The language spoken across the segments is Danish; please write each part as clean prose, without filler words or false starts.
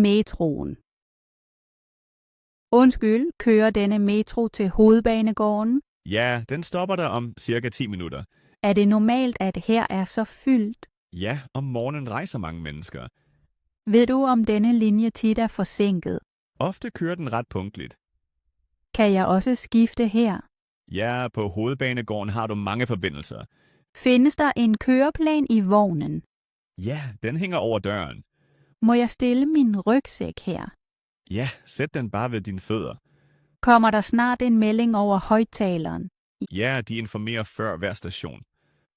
metroen. Undskyld, kører denne metro til Hovedbanegården? Ja, den stopper der om cirka 10 minutter. Er det normalt, at her er så fyldt? Ja, om morgenen rejser mange mennesker. Ved du, om denne linje tit er forsinket? Ofte kører den ret punktligt. Kan jeg også skifte her? Ja, på Hovedbanegården har du mange forbindelser. Findes der en køreplan i vognen? Ja, den hænger over døren. Må jeg stille min rygsæk her? Ja, sæt den bare ved dine fødder. Kommer der snart en melding over højttaleren? Ja, de informerer før hver station.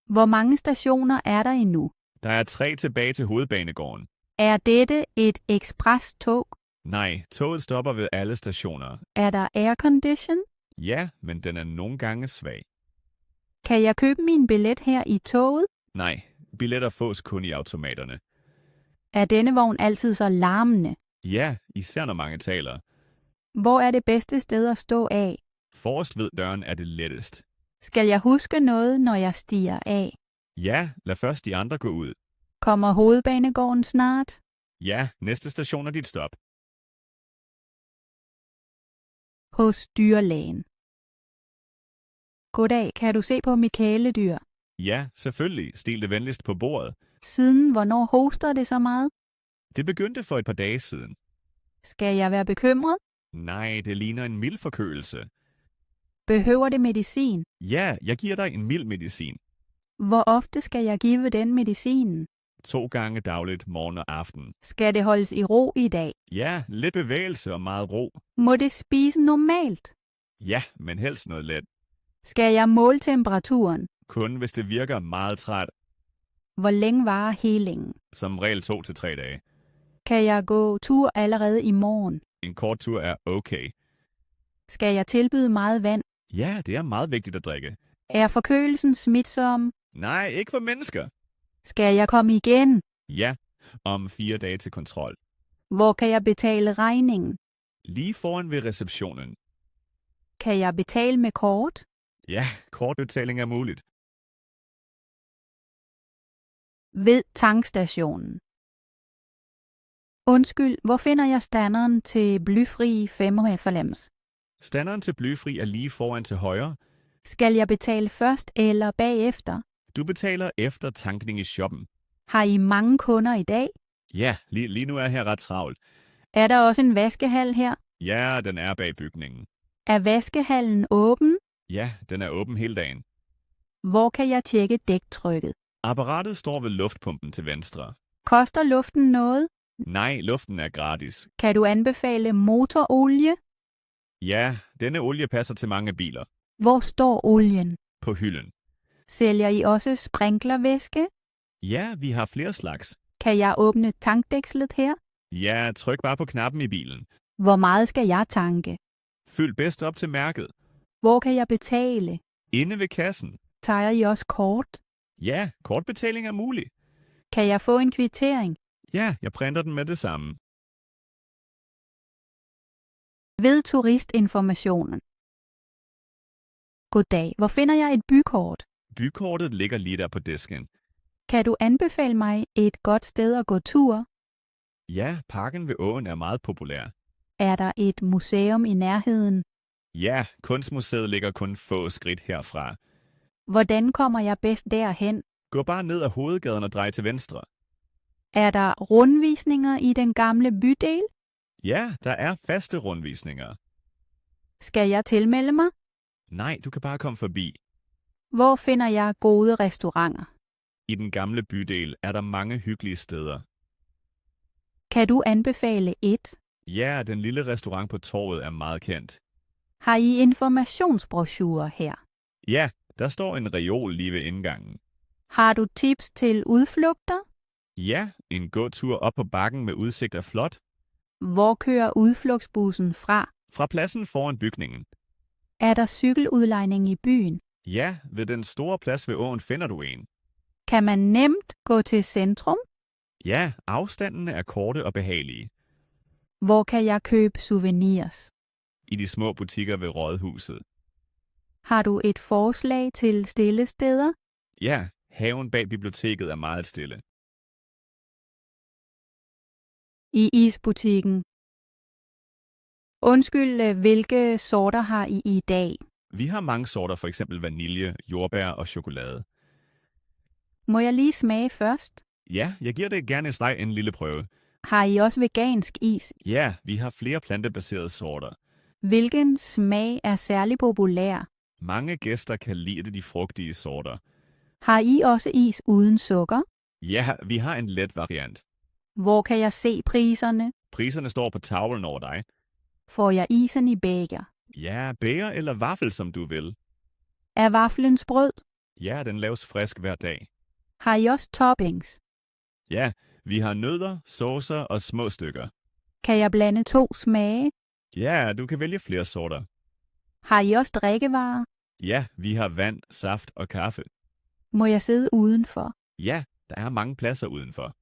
Hvor mange stationer er der endnu? Der er 3 tilbage til Hovedbanegården. Er dette et eksprestog? Nej, toget stopper ved alle stationer. Er der aircondition? Ja, men den er nogle gange svag. Kan jeg købe min billet her i toget? Nej, billetter fås kun i automaterne. Er denne vogn altid så larmende? Ja, især når mange taler. Hvor er det bedste sted at stå af? Forrest ved døren er det lettest. Skal jeg huske noget, når jeg stiger af? Ja, lad først de andre gå ud. Kommer Hovedbanegården snart? Ja, næste station er dit stop. Hos dyrlægen. Goddag, kan du se på mit kæledyr? Ja, selvfølgelig. Stil det venligst på bordet. Siden hvornår hoster det så meget? Det begyndte for et par dage siden. Skal jeg være bekymret? Nej, det ligner en mild forkølelse. Behøver det medicin? Ja, jeg giver dig en mild medicin. Hvor ofte skal jeg give den medicinen? 2 gange dagligt, morgen og aften. Skal det holdes i ro i dag? Ja, lidt bevægelse og meget ro. Må det spise normalt? Ja, men helst noget let. Skal jeg måle temperaturen? Kun hvis det virker meget træt. Hvor længe varer helingen? Som regel 2 til 3 dage. Kan jeg gå tur allerede i morgen? En kort tur er okay. Skal jeg tilbyde meget vand? Ja, det er meget vigtigt at drikke. Er forkølelsen smitsom? Nej, ikke for mennesker. Skal jeg komme igen? Ja, om 4 dage til kontrol. Hvor kan jeg betale regningen? Lige foran ved receptionen. Kan jeg betale med kort? Ja, kortbetaling er muligt. Ved tankstationen. Undskyld, hvor finder jeg standeren til blyfri 95? Standeren til blyfri er lige foran til højre. Skal jeg betale først eller bagefter? Du betaler efter tankning i shoppen. Har I mange kunder i dag? Ja, lige nu er her ret travlt. Er der også en vaskehal her? Ja, den er bag bygningen. Er vaskehallen åben? Ja, den er åben hele dagen. Hvor kan jeg tjekke dæktrykket? Apparatet står ved luftpumpen til venstre. Koster luften noget? Nej, luften er gratis. Kan du anbefale motorolie? Ja, denne olie passer til mange biler. Hvor står olien? På hylden. Sælger I også sprinklervæske? Ja, vi har flere slags. Kan jeg åbne tankdækslet her? Ja, tryk bare på knappen i bilen. Hvor meget skal jeg tanke? Fyld bedst op til mærket. Hvor kan jeg betale? Inde ved kassen. Tager I også kort? Ja, kortbetaling er mulig. Kan jeg få en kvittering? Ja, jeg printer den med det samme. Ved turistinformationen. Goddag, hvor finder jeg et bykort? Bykortet ligger lige der på disken. Kan du anbefale mig et godt sted at gå tur? Ja, parken ved åen er meget populær. Er der et museum i nærheden? Ja, kunstmuseet ligger kun få skridt herfra. Hvordan kommer jeg bedst derhen? Gå bare ned ad hovedgaden og drej til venstre. Er der rundvisninger i den gamle bydel? Ja, der er faste rundvisninger. Skal jeg tilmelde mig? Nej, du kan bare komme forbi. Hvor finder jeg gode restauranter? I den gamle bydel er der mange hyggelige steder. Kan du anbefale et? Ja, den lille restaurant på torvet er meget kendt. Har I informationsbrochurer her? Ja, der står en reol lige ved indgangen. Har du tips til udflugter? Ja, en gåtur op på bakken med udsigt er flot. Hvor kører udflugtsbussen fra? Fra pladsen foran bygningen. Er der cykeludlejning i byen? Ja, ved den store plads ved åen finder du en. Kan man nemt gå til centrum? Ja, afstandene er korte og behagelige. Hvor kan jeg købe souvenirs? I de små butikker ved rådhuset. Har du et forslag til stille steder? Ja, haven bag biblioteket er meget stille. I isbutikken. Undskyld, hvilke sorter har I i dag? Vi har mange sorter, for eksempel vanilje, jordbær og chokolade. Må jeg lige smage først? Ja, jeg giver det gerne dig en lille prøve. Har I også vegansk is? Ja, vi har flere plantebaserede sorter. Hvilken smag er særlig populær? Mange gæster kan lide de frugtige sorter. Har I også is uden sukker? Ja, vi har en let variant. Hvor kan jeg se priserne? Priserne står på tavlen over dig. Får jeg isen i bæger? Ja, bager eller vaffel, som du vil. Er vaflen sprød? Ja, den laves frisk hver dag. Har I også toppings? Ja, vi har nødder, saucer og små stykker. Kan jeg blande 2 smage? Ja, du kan vælge flere sorter. Har I også drikkevarer? Ja, vi har vand, saft og kaffe. Må jeg sidde udenfor? Ja, der er mange pladser udenfor.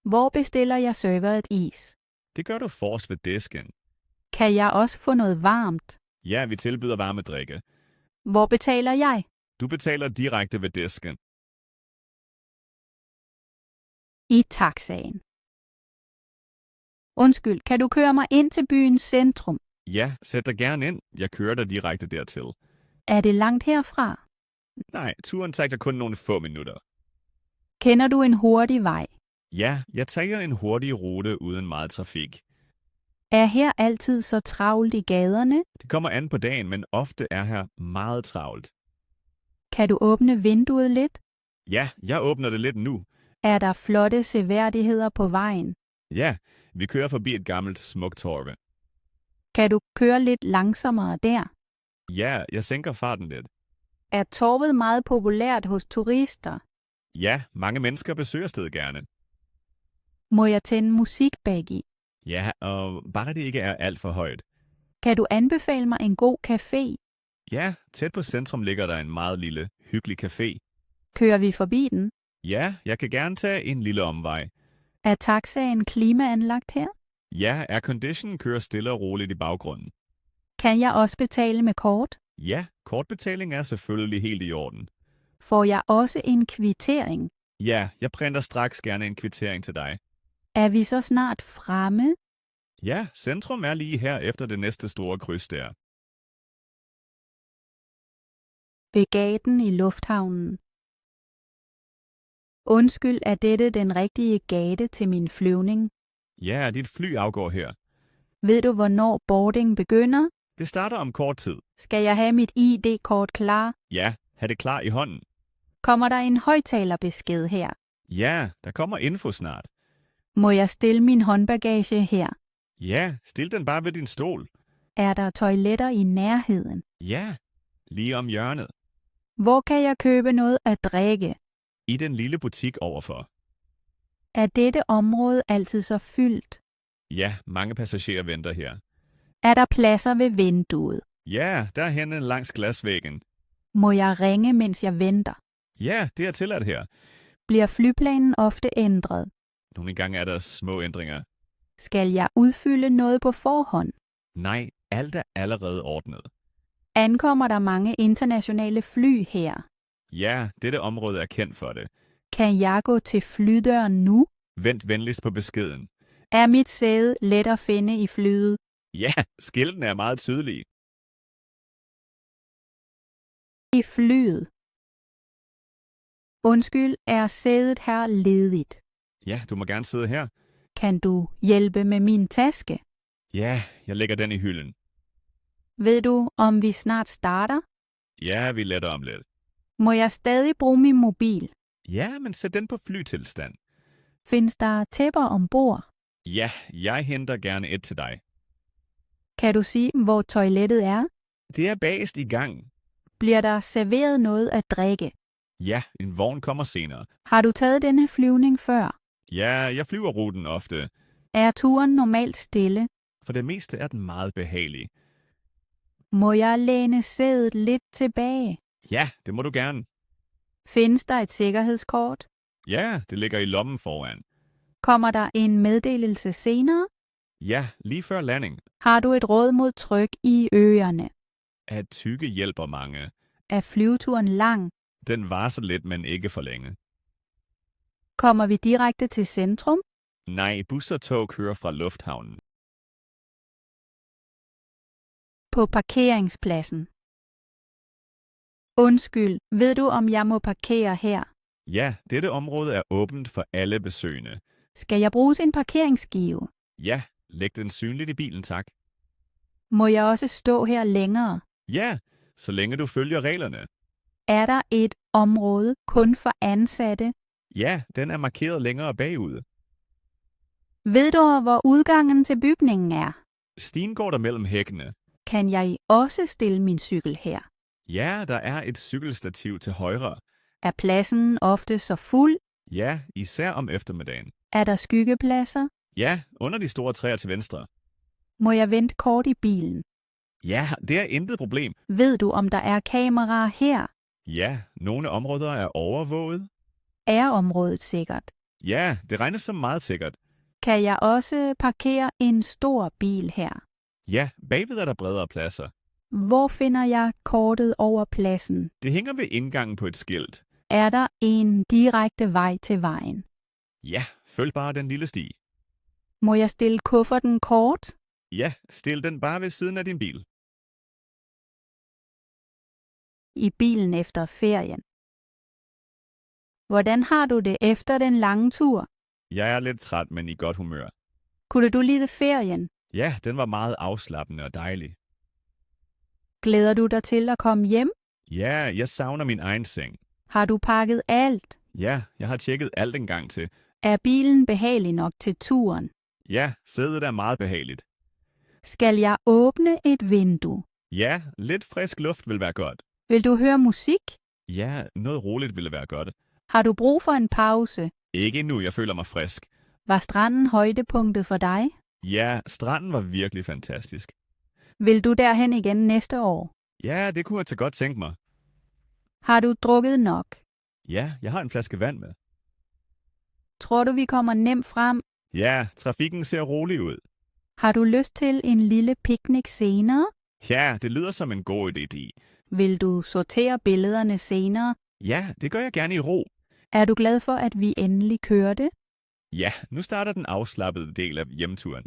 Hvor bestiller jeg serveret is? Det gør du forrest ved disken. Kan jeg også få noget varmt? Ja, vi tilbyder varme drikke. Hvor betaler jeg? Du betaler direkte ved disken. I taxaen. Undskyld, kan du køre mig ind til byens centrum? Ja, sæt dig gerne ind. Jeg kører dig direkte dertil. Er det langt herfra? Nej, turen tager dig kun nogle få minutter. Kender du en hurtig vej? Ja, jeg tager en hurtig rute uden meget trafik. Er her altid så travlt i gaderne? Det kommer an på dagen, men ofte er her meget travlt. Kan du åbne vinduet lidt? Ja, jeg åbner det lidt nu. Er der flotte seværdigheder på vejen? Ja, vi kører forbi et gammelt smukt torve. Kan du køre lidt langsommere der? Ja, jeg sænker farten lidt. Er torvet meget populært hos turister? Ja, mange mennesker besøger stedet gerne. Må jeg tænde musik bag i? Ja, og bare det ikke er alt for højt. Kan du anbefale mig en god café? Ja, tæt på centrum ligger der en meget lille, hyggelig café. Kører vi forbi den? Ja, jeg kan gerne tage en lille omvej. Er taxaen klimaanlagt her? Ja, aircondition kører stille og roligt i baggrunden. Kan jeg også betale med kort? Ja, kortbetaling er selvfølgelig helt i orden. Får jeg også en kvittering? Ja, jeg printer straks gerne en kvittering til dig. Er vi så snart fremme? Ja, centrum er lige her efter det næste store kryds der. Ved gaten i lufthavnen. Undskyld, er dette den rigtige gate til min flyvning? Ja, dit fly afgår her. Ved du, hvornår boarding begynder? Det starter om kort tid. Skal jeg have mit ID-kort klar? Ja, have det klar i hånden. Kommer der en højtalerbesked her? Ja, der kommer info snart. Må jeg stille min håndbagage her? Ja, stil den bare ved din stol. Er der toiletter i nærheden? Ja, lige om hjørnet. Hvor kan jeg købe noget at drikke? I den lille butik overfor. Er dette område altid så fyldt? Ja, mange passagerer venter her. Er der pladser ved vinduet? Ja, derhenne langs glasvæggen. Må jeg ringe, mens jeg venter? Ja, det er tilladt her. Bliver flyplanen ofte ændret? Nogle gange er der små ændringer. Skal jeg udfylde noget på forhånd? Nej, alt er allerede ordnet. Ankommer der mange internationale fly her? Ja, dette område er kendt for det. Kan jeg gå til flydøren nu? Vent venligst på beskeden. Er mit sæde let at finde i flyet? Ja, skiltene er meget tydelige. I flyet. Undskyld, er sædet her ledigt? Ja, du må gerne sidde her. Kan du hjælpe med min taske? Ja, jeg lægger den i hylden. Ved du, om vi snart starter? Ja, vi letter om lidt. Må jeg stadig bruge min mobil? Ja, men sæt den på flytilstand. Findes der tæpper ombord? Ja, jeg henter gerne et til dig. Kan du sige, hvor toilettet er? Det er bagest i gang. Bliver der serveret noget at drikke? Ja, en vogn kommer senere. Har du taget denne flyvning før? Ja, jeg flyver ruten ofte. Er turen normalt stille? For det meste er den meget behagelig. Må jeg læne sædet lidt tilbage? Ja, det må du gerne. Findes der et sikkerhedskort? Ja, det ligger i lommen foran. Kommer der en meddelelse senere? Ja, lige før landing. Har du et råd mod tryk i ørerne? At tygge hjælper mange. Er flyveturen lang? Den varer så lidt, men ikke for længe. Kommer vi direkte til centrum? Nej, bus og tog kører fra lufthavnen. På parkeringspladsen. Undskyld, ved du om jeg må parkere her? Ja, dette område er åbent for alle besøgende. Skal jeg bruge en parkeringsskive? Ja, læg den synligt i bilen, tak. Må jeg også stå her længere? Ja, så længe du følger reglerne. Er der et område kun for ansatte? Ja, den er markeret længere bagud. Ved du, hvor udgangen til bygningen er? Stien går der mellem hækkene. Kan jeg også stille min cykel her? Ja, der er et cykelstativ til højre. Er pladsen ofte så fuld? Ja, især om eftermiddagen. Er der skyggepladser? Ja, under de store træer til venstre. Må jeg vente kort i bilen? Ja, det er intet problem. Ved du, om der er kameraer her? Ja, nogle områder er overvåget. Er området sikkert? Ja, det regnes som meget sikkert. Kan jeg også parkere en stor bil her? Ja, bagved er der bredere pladser. Hvor finder jeg kortet over pladsen? Det hænger ved indgangen på et skilt. Er der en direkte vej til vejen? Ja, følg bare den lille sti. Må jeg stille kufferten kort? Ja, stil den bare ved siden af din bil. I bilen efter ferien. Hvordan har du det efter den lange tur? Jeg er lidt træt, men i godt humør. Kunne du lide ferien? Ja, den var meget afslappende og dejlig. Glæder du dig til at komme hjem? Ja, jeg savner min egen seng. Har du pakket alt? Ja, jeg har tjekket alt en gang til. Er bilen behagelig nok til turen? Ja, sædet er meget behageligt. Skal jeg åbne et vindue? Ja, lidt frisk luft vil være godt. Vil du høre musik? Ja, noget roligt ville være godt. Har du brug for en pause? Ikke endnu, jeg føler mig frisk. Var stranden højdepunktet for dig? Ja, stranden var virkelig fantastisk. Vil du derhen igen næste år? Ja, det kunne jeg så godt tænke mig. Har du drukket nok? Ja, jeg har en flaske vand med. Tror du, vi kommer nemt frem? Ja, trafikken ser rolig ud. Har du lyst til en lille picnic senere? Ja, det lyder som en god idé. Vil du sortere billederne senere? Ja, det gør jeg gerne i ro. Er du glad for, at vi endelig kørte? Ja, nu starter den afslappede del af hjemturen.